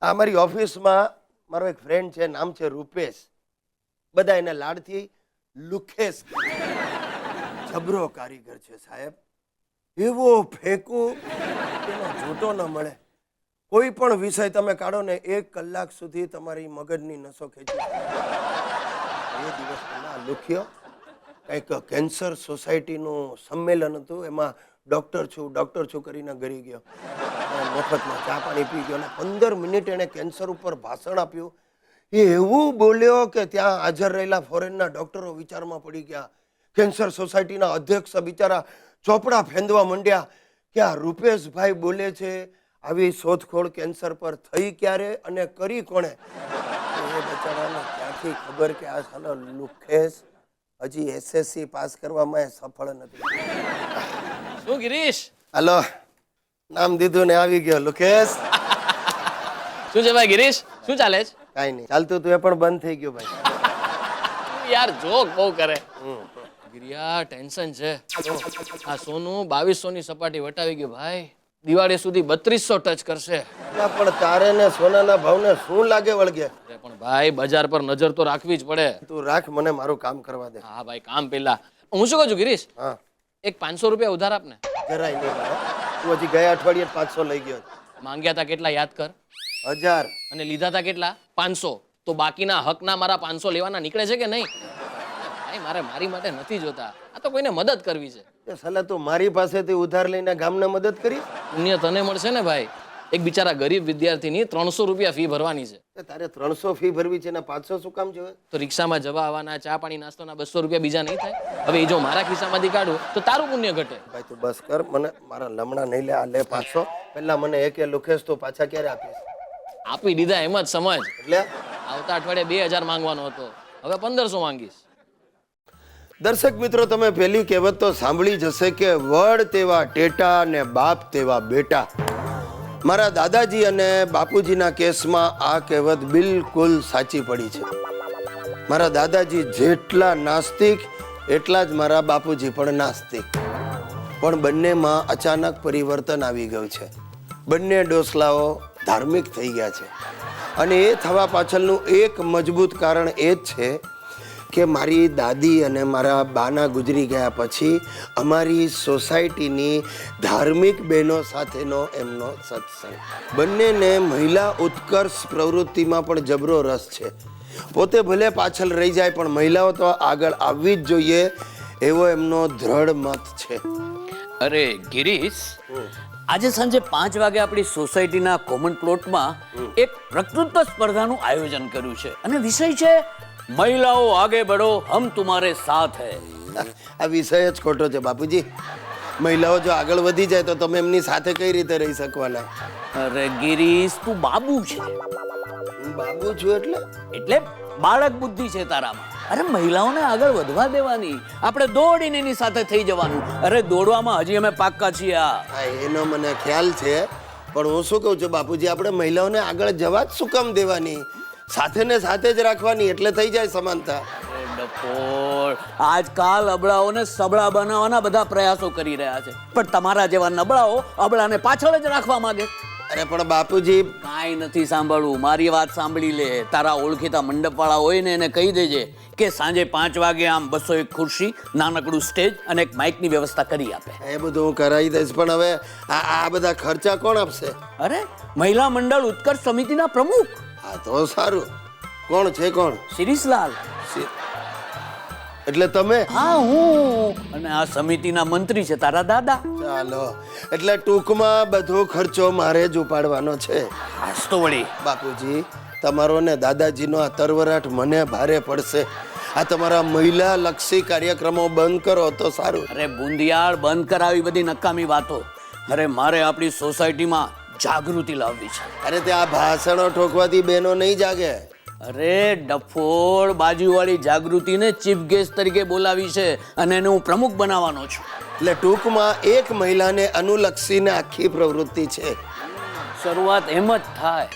આ મારી ઓફિસમાં મારો એક ફ્રેન્ડ છે, નામ છે રૂપેશ. બધા એને લાડથી લુખેશ. જબરો કારીગર છે સાહેબ. એવો ફેંકું એનો જોટો ન મળે. કોઈ પણ વિષય તમે કાઢો ને 1 કલાક સુધી તમારી મગજની નસો ખેંચી. એ દિવસ પહેલા લુખ્યો કંઈક કેન્સર સોસાયટીનું સંમેલન હતું, એમાં ડૉક્ટર છું કરીને ઘરી ગયો. મફતમાં ચા પાણી પી ગયો અને 15 મિનિટ એણે કેન્સર ઉપર ભાષણ આપ્યું. એ એવું બોલ્યો કે ત્યાં હાજર રહેલા ફોરેનના ડૉક્ટરો વિચારમાં પડી ગયા. કેન્સર સોસાયટીના અધ્યક્ષ બિચારા ચોપડા ફેંદવા માંડ્યા કે આ રૂપેશભાઈ બોલે છે, આવી શોધખોળ કેન્સર પર થઈ ક્યારે અને કરી કોણે? એ બચારાને ક્યાંથી ખબર કે આ સાલો લુખેશ હજી એસએસસી પાસ કરવામાં સફળ નથી. શું ગિરીશ? હાલો, નામ દીધું ને આવી ગયો લુખેશ. શું છે ભાઈ ગિરીશ? શું ચાલે છે? કાંઈ નહીં ચાલતું તું, એ પણ બંધ થઈ ગયું ભાઈ. યાર જોક બહુ કરે. ગિરિયા ટેન્શન છે. આ સોનું 2200 ની સપાટી વટાવી ગયું ભાઈ. દિવાળી સુધી 3200 ટચ કરશે. પણ તારે ને સોનાના ભાવને શું લાગે વળગે? પણ ભાઈ બજાર પર નજર તો રાખવી જ પડે. તું રાખ, મને મારું કામ કરવા દે. હા ભાઈ કામ પેલા. હું શું કહું છું ગિરીશ, હા, એક 500 રૂપિયા ઉધાર આપને. જરાય નહીં મારે. તું હજી ગયા અઠવાડિયે 500 લઈ ગયો. માંગ્યા હતા કેટલા યાદ કર. 1000. અને લીધા હતા કેટલા? 500. તો બાકીના હકના મારા 500 લેવાના નીકળે છે કે નહીં? ભાઈ મારે મારી માટે નથી જોતા, આ તો કોઈને મદદ કરવી છે. એ સાલા તું મારી પાસેથી ઉધાર લઈને ગામને મદદ કરી? પુણ્ય તને મળશે ને ભાઈ. એક બિચારા ગરીબ વિદ્યાર્થીની 300 રૂપિયા ફી ભરવાની છે. તારે 300 ફી ભરવી છે ને 500 શું કામ જોઈએ? તો રિક્ષામાં જવા આવવાના, ચા પાણી નાસ્તોના 200 રૂપિયા બીજા નહીં થાય? હવે એ જો મારા ખિસ્સામાંથી કાઢું તો તારું પુણ્ય ઘટે. ભાઈ તું બસ કર, મને મારા લમણા નહીં લે. આ લે 500. પહેલા મને એકે લુખેશ તો પાછા ક્યારે આપીશ? આપી દીધા એમ જ સમજ. એટલે આવતા અઠવાડિયે 2000 માંગવાનો હતો, હવે 1500 માંગીશ. દર્શક મિત્રો, તમે પેલી કહેવત તો સાંભળી જશે કે વડ તેવા ટેટા ને બાપ તેવા બેટા. મારા દાદાજી અને બાપુજીના કેસમાં આ કહેવત બિલકુલ સાચી પડી છે. મારા દાદાજી જેટલા નાસ્તિક એટલા જ મારા બાપુજી પણ નાસ્તિક. પણ બંનેમાં અચાનક પરિવર્તન આવી ગયું છે. બંને ડોસલાઓ ધાર્મિક થઈ ગયા છે. અને એ થવા પાછળનું એક મજબૂત કારણ એ જ છે કે મારી દાદી અને મારા બાના ગુજરી ગયા પછી અમારી સોસાયટીની ધાર્મિક બહેનો સાથેનો એમનો સત્સંગ. બંનેને મહિલા ઉત્કર્ષ પ્રવૃત્તિમાં પણ જબરો રસ છે. પોતે ભલે પાછળ રહી જાય પણ મહિલાઓ તો આગળ આવવી જ જોઈએ એવો એમનો દ્રઢ મત છે. અરે ગિરીશ, આજે સાંજે 5 વાગે આપણી સોસાયટીના કોમન પ્લોટમાં એક વક્તૃત્વ સ્પર્ધાનું આયોજન કર્યું છે અને વિષય છે મહિલાઓ આગે બઢો હમ તુમ્હારે સાથ હૈ. આ વિષય જ ખોટો છે બાપુજી. મહિલાઓ જો આગળ વધી જાય તો તમે એમની સાથે કઈ રીતે રહી શકવાના? અરે ગિરીશ, તું બાબુ છે. હું બાબુ છું એટલે બાળક બુદ્ધિ છે તારામાં. અરે મહિલાઓને આગળ વધવા દેવાની, આપણે દોડીને એની સાથે થઈ જવાનું. અરે દોડવામાં હજી અમે પાક્કા છીએ. હા, એનો મને ખ્યાલ છે, પણ હું શું કહું છું બાપુજી, આપણે મહિલાઓને આગળ જવા જ શું કામ દેવાની? સાથે ને સાથે જ રાખવાની, એટલે થઈ જાય સમાનતા. આજકાલ અબળાઓને સબળા બનાવવાના બધા પ્રયાસો કરી રહ્યા છે, પણ તમારા જેવા નબળાઓ અબળાને પાછળ જ રાખવા માંગે. અરે પણ બાપુજી, કાંઈ નથી સાંભળવું, મારી વાત સાંભળી લે. તારા ઓળખીતા મંડપવાળા હોય ને એને કહી દેજે કે સાંજે 5 વાગે આમ 201 ખુરશી, નાનકડું સ્ટેજ અને એક માઇકની વ્યવસ્થા કરી આપે. એ બધું હું કરાવી દઈશ, પણ હવે આ બધા ખર્ચા કોણ આપશે? અરે મહિલા મંડળ ઉત્કર્ષ સમિતિના પ્રમુખ. હા તો સારું. કોણ છે? કોણ? શિરીષલાલ. એટલે તમે? હા, હું. અને આ સમિતિના મંત્રી છે તારા દાદા. ચાલો, એટલે ટૂંકમાં બધો ખર્ચો મારે જ ઉપાડવાનો છે. હાસ તો વળી. બાપુજી, તમારો ને દાદાજીનો આ તરવરાટ મને ભારે પડશે. આ તમારા મહિલા લક્ષી કાર્યક્રમો બંધ કરો તો સારું. અરે બુંદિયાળ, બંધ કરાવી બધી નકામી વાતો. અરે મારે આપણી સોસાયટીમાં જાગૃતિ લાવવી છે. અરે ત્યાં ભાષણો ઠોકવાથી બહેનો નહીં જાગે. અરે ડફોળ, બાજુવાળી જાગૃતિને ચીફ ગેસ્ટ તરીકે બોલાવી છે અને એને હું પ્રમુખ બનાવવાનો છું. એટલે ટૂંકમાં એક મહિલાને અનુલક્ષીને આખી પ્રવૃત્તિ છે. શરૂઆત એમ જ થાય.